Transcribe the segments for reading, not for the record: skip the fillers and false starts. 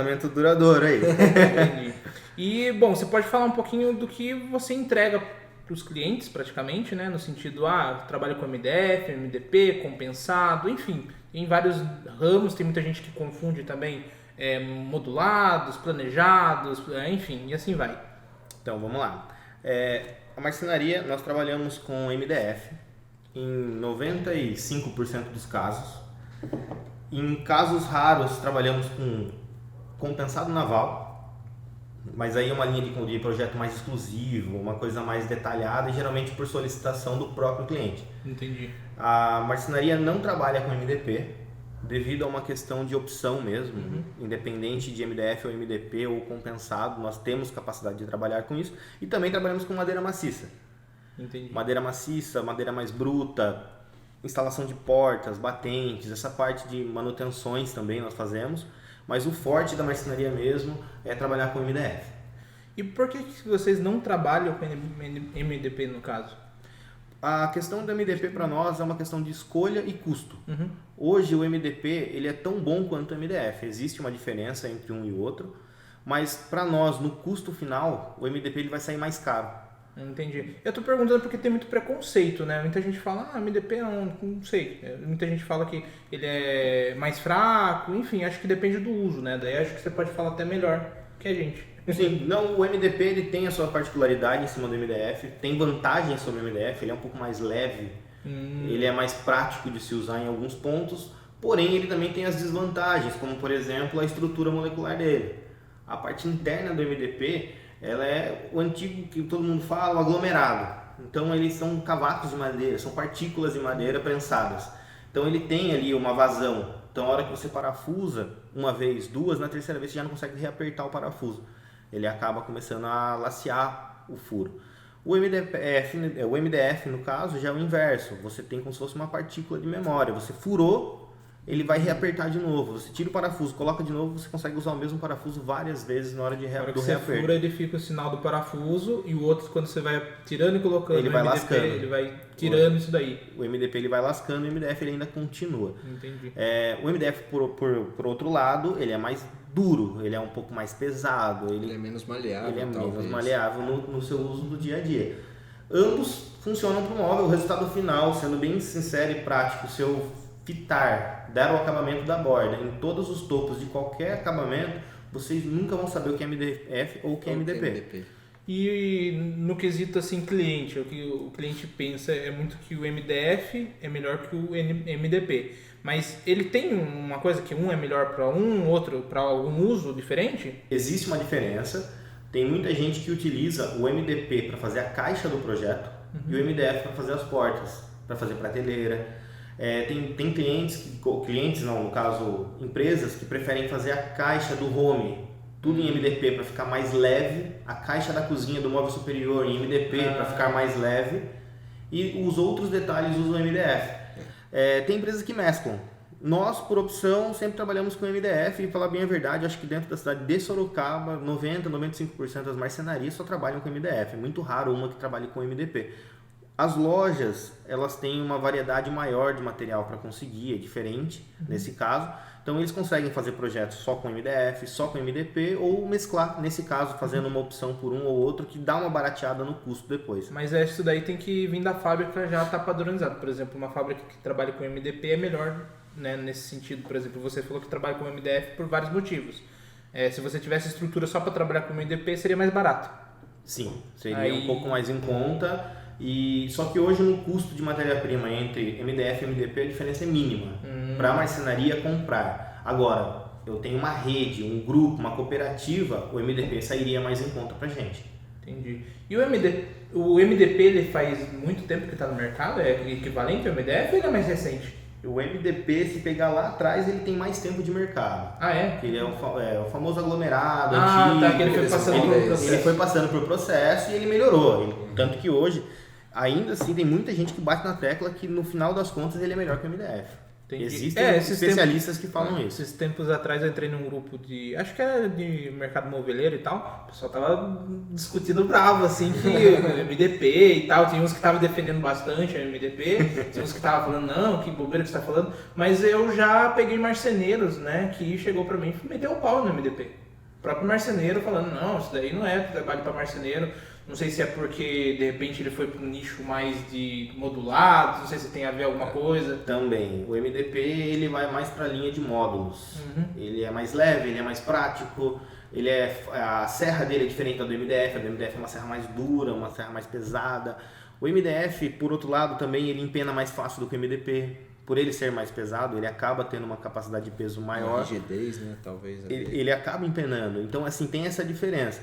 casamento duradouro aí. Entendi. E, bom, você pode falar um pouquinho do que você entrega para os clientes, praticamente, né? No sentido, trabalho com MDF, MDP, compensado, enfim. Em vários ramos, tem muita gente que confunde também modulados, planejados, enfim, e assim vai. Então, vamos lá. A marcenaria, nós trabalhamos com MDF em 95% dos casos. Em casos raros, trabalhamos com compensado naval, mas aí é uma linha de projeto mais exclusivo, uma coisa mais detalhada e geralmente por solicitação do próprio cliente. Entendi. A marcenaria não trabalha com MDP devido a uma questão de opção mesmo, independente de MDF ou MDP ou compensado, nós temos capacidade de trabalhar com isso e também trabalhamos com madeira maciça. Entendi. Madeira maciça, madeira mais bruta, instalação de portas, batentes, essa parte de manutenções também nós fazemos, mas o forte da marcenaria mesmo é trabalhar com MDF. E por que vocês não trabalham com MDP no caso? A questão do MDP para nós é uma questão de escolha e custo. Hoje o MDP ele é tão bom quanto o MDF, existe uma diferença entre um e o outro, mas para nós no custo final o MDP ele vai sair mais caro. Entendi. Eu tô perguntando porque tem muito preconceito, né? Muita gente fala, MDP não sei. Muita gente fala que ele é mais fraco, enfim, acho que depende do uso, né? Daí acho que você pode falar até melhor que a gente. Sim, não, o MDP ele tem a sua particularidade em cima do MDF, tem vantagens sobre o MDF, ele é um pouco mais leve, ele é mais prático de se usar em alguns pontos, porém ele também tem as desvantagens, como por exemplo a estrutura molecular dele. A parte interna do MDP, ela é o antigo que todo mundo fala, o aglomerado. Então eles são cavacos de madeira, são partículas de madeira prensadas. Então ele tem ali uma vazão. Então a hora que você parafusa, uma vez, duas, na terceira vez você já não consegue reapertar o parafuso. Ele acaba começando a lacear o furo. O MDF, no caso, já é o inverso. Você tem como se fosse uma partícula de memória. Você furou, ele vai reapertar de novo. Você tira o parafuso, coloca de novo, você consegue usar o mesmo parafuso várias vezes na hora de reapertar. Você fura, ele fica o sinal do parafuso e o outro, quando você vai tirando e colocando ele vai MDP, lascando. ele vai tirando isso daí. O MDP ele vai lascando, o MDF ele ainda continua. Entendi. O MDF, por outro lado, ele é mais duro, ele é um pouco mais pesado. Ele é menos maleável, Ele é talvez. menos maleável no seu uso do dia a dia. Ambos funcionam para o móvel. O resultado final, sendo bem sincero e prático, se eu fitar, dar o acabamento da borda em todos os topos de qualquer acabamento, vocês nunca vão saber o que é MDF ou o que é MDP. E no quesito assim, cliente, o que o cliente pensa é muito que o MDF é melhor que o MDP. Mas ele tem uma coisa que um é melhor para outro para algum uso diferente? Existe uma diferença. Tem muita gente que utiliza o MDP para fazer a caixa do projeto e o MDF para fazer as portas, para fazer prateleira. Tem clientes não, no caso empresas, que preferem fazer a caixa do home, tudo em MDP para ficar mais leve, a caixa da cozinha do móvel superior em MDP para ficar mais leve e os outros detalhes usam MDF. Tem empresas que mesclam. Nós, por opção, sempre trabalhamos com MDF e, falar bem a verdade, acho que dentro da cidade de Sorocaba, 90-95% das marcenarias só trabalham com MDF. É muito raro uma que trabalhe com MDP. As lojas, elas têm uma variedade maior de material para conseguir, é diferente nesse caso. Então, eles conseguem fazer projetos só com MDF, só com MDP ou mesclar, nesse caso, fazendo uma opção por um ou outro que dá uma barateada no custo depois. Mas isso daí tem que vir da fábrica já tá padronizado. Por exemplo, uma fábrica que trabalha com MDP é melhor, né, nesse sentido. Por exemplo, você falou que trabalha com MDF por vários motivos. Se você tivesse estrutura só para trabalhar com MDP, seria mais barato. Sim, seria um pouco mais em conta. Só que hoje no custo de matéria-prima entre MDF e MDP a diferença é mínima para a marcenaria comprar. Agora, eu tenho uma rede, um grupo, uma cooperativa, o MDP sairia mais em conta para gente. Entendi. E o MDP ele faz muito tempo que está no mercado? É equivalente ao MDF ou ele é mais recente? O MDP, se pegar lá atrás, ele tem mais tempo de mercado. Ah, é? Ele é o famoso aglomerado antigo. Tá, que ele foi passando por processo. Ele foi passando por processo e ele melhorou. Tanto que hoje, ainda assim, tem muita gente que bate na tecla que no final das contas ele é melhor que o MDF. Existem especialistas que falam isso. Esses tempos atrás eu entrei num grupo acho que era de mercado moveleiro e tal, o pessoal tava discutindo bravo, assim, que MDP e tal, tinha uns que estavam defendendo bastante a MDP, tinha uns que estavam falando, não, que bobeira que você tá falando, mas eu já peguei marceneiros, né, que chegou pra mim e meteu o pau no MDP. O próprio marceneiro falando, não, isso daí não é trabalho para marceneiro. Não sei se é porque de repente ele foi para um nicho mais de modulados, não sei se tem a ver alguma coisa. Também. O MDP ele vai mais para a linha de módulos. Ele é mais leve, ele é mais prático. A serra dele é diferente da do MDF. A do MDF é uma serra mais dura, uma serra mais pesada. O MDF, por outro lado, também ele empena mais fácil do que o MDP. Por ele ser mais pesado, ele acaba tendo uma capacidade de peso maior. Uma rigidez, né? Talvez. Ele acaba empenando. Então, assim, tem essa diferença.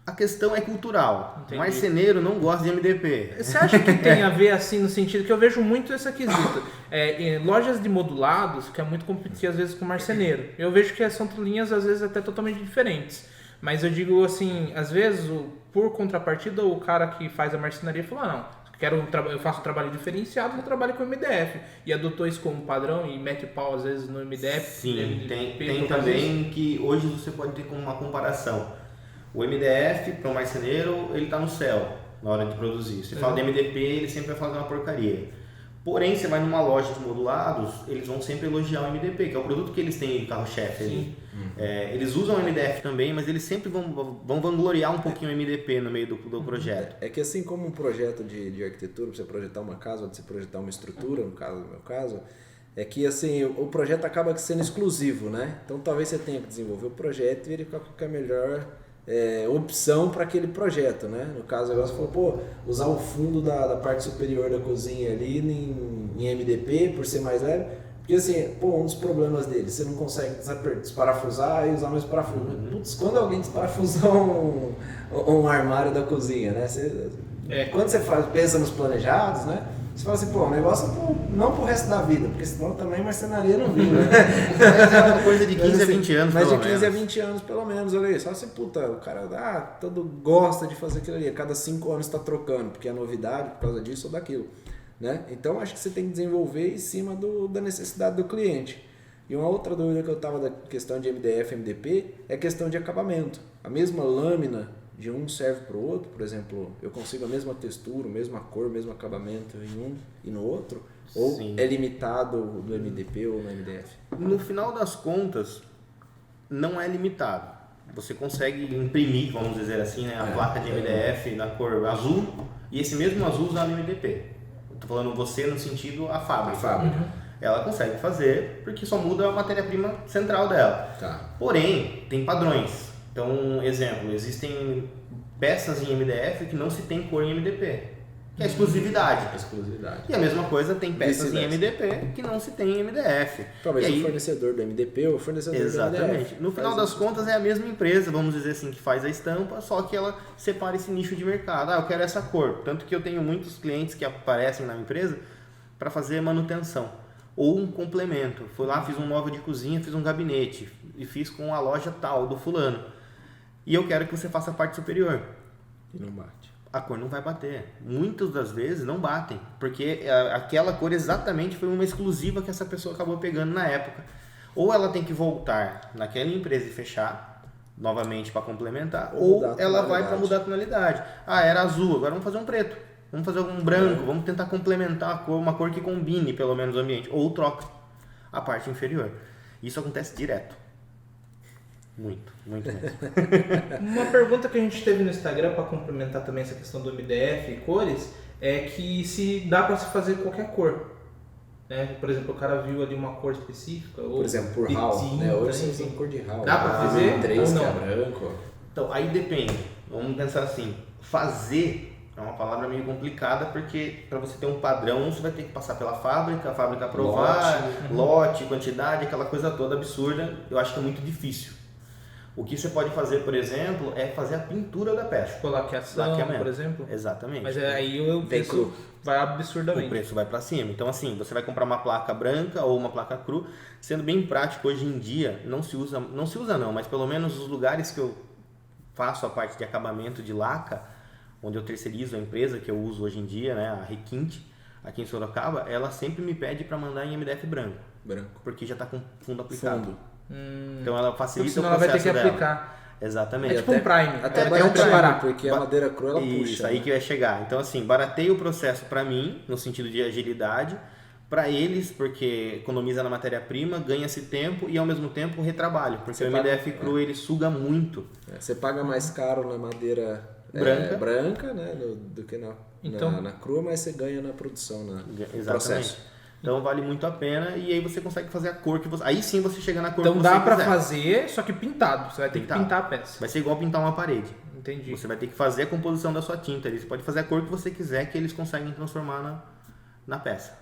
A questão é cultural. Entendi. O marceneiro não gosta de MDP. Você acha que tem a ver, assim, no sentido que eu vejo muito esse quesito? Em lojas de modulados, que é muito competir, às vezes, com marceneiro. Eu vejo que são linhas, às vezes, até totalmente diferentes. Mas eu digo, assim, às vezes, por contrapartida, o cara que faz a marcenaria fala, não, eu faço um trabalho diferenciado, eu trabalho com MDF. E adotou isso como padrão e mete o pau, às vezes, no MDF. Sim, MDF, tem também que hoje você pode ter como uma comparação. O MDF, para o marceneiro, ele está no céu na hora de produzir. Você fala de MDP, ele sempre vai fazer uma porcaria. Porém, você vai numa loja de modulados, eles vão sempre elogiar o MDP, que é o produto que eles têm de carro-chefe ali. Eles usam o MDF também, mas eles sempre vão vangloriar um pouquinho o MDP no meio do projeto. É que assim como um projeto de arquitetura, para você projetar uma casa, ou você projetar uma estrutura, no meu caso, é que assim, o projeto acaba sendo exclusivo, né? Então talvez você tenha que desenvolver o projeto e verificar qual que é a melhor opção para aquele projeto, né? No caso, agora você falou, usar o fundo da parte superior da cozinha ali em MDP, por ser mais leve, porque assim, um dos problemas dele, você não consegue desparafusar e usar mais parafuso. Putz, quando alguém desparafusar um armário da cozinha, né? Quando você pensa nos planejados, né? Você fala assim, o negócio não pro resto da vida, porque senão também marcenaria não vive, né? Mas é uma coisa de 15 a 20 anos, mas de 15 a 20 anos, pelo menos, olha aí. Só assim, o cara todo gosta de fazer aquilo ali. A cada 5 anos está trocando, porque é novidade por causa disso ou daquilo, né? Então, acho que você tem que desenvolver em cima da necessidade do cliente. E uma outra dúvida que eu estava da questão de MDF e MDP é a questão de acabamento. A mesma lâmina de um serve para o outro, por exemplo, eu consigo a mesma textura, a mesma cor, o mesmo acabamento em um e no outro? Ou Sim. é limitado no MDP ou no MDF? No final das contas, não é limitado. Você consegue imprimir, vamos dizer assim, né, a placa de MDF na cor azul e esse mesmo azul usar no MDP. Estou falando você no sentido a fábrica. Ela consegue fazer porque só muda a matéria-prima central dela. Tá. Porém, tem padrões. Então, exemplo, existem peças em MDF que não se tem cor em MDP, que é exclusividade. E a mesma coisa tem peças em MDP que não se tem em MDF. Talvez o fornecedor do MDP ou o fornecedor do MDF. Exatamente. No final das contas é a mesma empresa, vamos dizer assim, que faz a estampa, só que ela separa esse nicho de mercado. Eu quero essa cor. Tanto que eu tenho muitos clientes que aparecem na empresa para fazer manutenção. Ou um complemento. Fui lá, fiz um móvel de cozinha, fiz um gabinete e fiz com a loja tal, do fulano. E eu quero que você faça a parte superior. E não bate. A cor não vai bater. Muitas das vezes não batem. Porque aquela cor exatamente foi uma exclusiva que essa pessoa acabou pegando na época. Ou ela tem que voltar naquela empresa e fechar novamente para complementar. Ou ela vai para mudar a tonalidade. Era azul, agora vamos fazer um preto. Vamos fazer um branco. Vamos tentar complementar a cor, uma cor que combine pelo menos o ambiente. Ou troca a parte inferior. Isso acontece direto. Muito mesmo. Uma pergunta que a gente teve no Instagram para complementar também essa questão do MDF e cores é que se dá para se fazer qualquer cor, né? Por exemplo, o cara viu ali uma cor específica, ou por exemplo, por RAL, né? Hoje você usa cor de RAL. Dá para fazer? 3 que é branco. Então, aí depende. Vamos pensar assim, fazer é uma palavra meio complicada porque para você ter um padrão você vai ter que passar pela fábrica, a fábrica aprovar, lote, quantidade, aquela coisa toda absurda. Eu acho que é muito difícil. O que você pode fazer, por exemplo, é fazer a pintura da peça. Laqueação, por exemplo. Exatamente. Mas aí o preço vai absurdamente. O preço vai para cima. Então, assim, você vai comprar uma placa branca ou uma placa cru. Sendo bem prático, hoje em dia, não se usa não, mas pelo menos os lugares que eu faço a parte de acabamento de laca, onde eu terceirizo a empresa que eu uso hoje em dia, né, a Requinte, aqui em Sorocaba, ela sempre me pede para mandar em MDF branco. Porque já está com fundo aplicado. Então ela facilita senão o processo ela vai ter que dela. aplicar. Exatamente. É tipo um prime. Até um barateio, barato. porque a madeira crua ela puxa. Isso, aí que vai chegar. Então assim, barateia o processo para mim, no sentido de agilidade, para eles, porque economiza na matéria-prima, ganha-se tempo e ao mesmo tempo retrabalho, porque o MDF cru ele suga muito. Você paga mais caro na madeira branca, né, do que na crua, mas você ganha na produção, no processo. Então vale muito a pena e aí você consegue fazer a cor que você... Aí sim você chega na cor então que você dá pra quiser. fazer, só que pintado. Você vai ter que pintar a peça. Vai ser igual pintar uma parede. Entendi. Você vai ter que fazer a composição da sua tinta ali. Você pode fazer a cor que você quiser que eles conseguem transformar na peça.